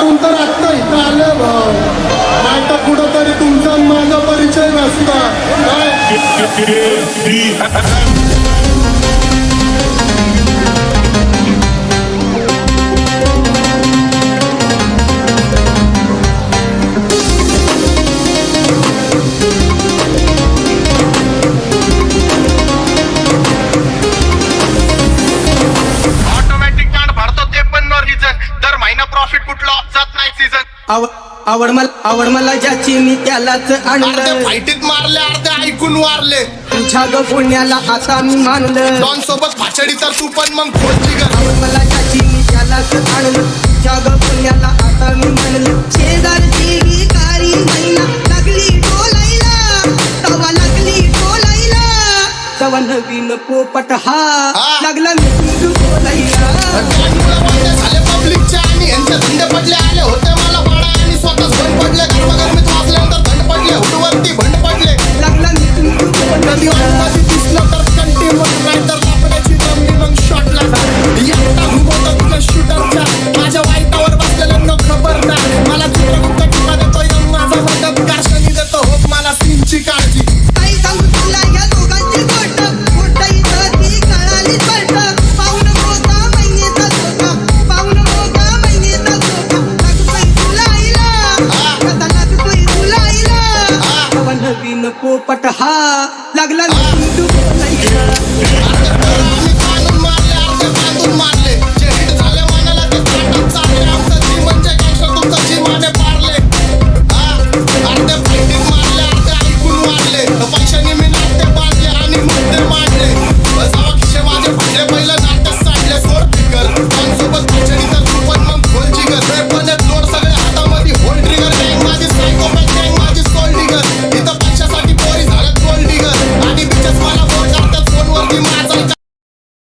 तर आत्ता इथं आले भाऊ, नाही तर कुठंतरी तुमचा माझा परिचय नसता आवड मला ज्याची मी त्यालाच आणलं, फाईटीत मारले अर्धे ऐकून वारले. तुझ्या ग पुण्याला आता मी मानलं, डॉन सोबत भाचडी तर तू पण मग खोदली ग. आवड मला ज्याची मी त्यालाच आणलं, तुझ्या ग पुण्याला आता मी मानलं. शेजारची भिकारी महिना लागली डोलायला, तवा लागली डोलायला, तवा नवीन पोपट हा लागला मी बोलायला. झाले पब्लिकच्या आणि यांचे धंदे पडले, आले होते मला पाडा आणि स्वतःच बंद पडले. गरमीत वाचल्यानंतर थंड पडले, हुडवरती भंड पडले. लागला मी कधी वाटपाशी दिसलं तर कंटिन्यूअस नाही तर लाकडाची जमली मग शॉटला. एकटा घुमवतो तुझ्या शूटरच्या, माझ्या वाईटावर बसलेल्यांना खबर नाही. मला चित्रगुप्त टिपा देतो माझा मदत कारखानी देतो होप मला सीनची काळजी. काही सांगू तुला या दोघांची गोष्ट, मोठा इथं ती कळालीच पडत. पाऊण मोठा महिन्याचा धोका, पाऊण मोठा महिन्याचा धोका. लागतोय तुला आईला, कसा लागतोय तुला आईला, तवा नवीन पोपट हा लागला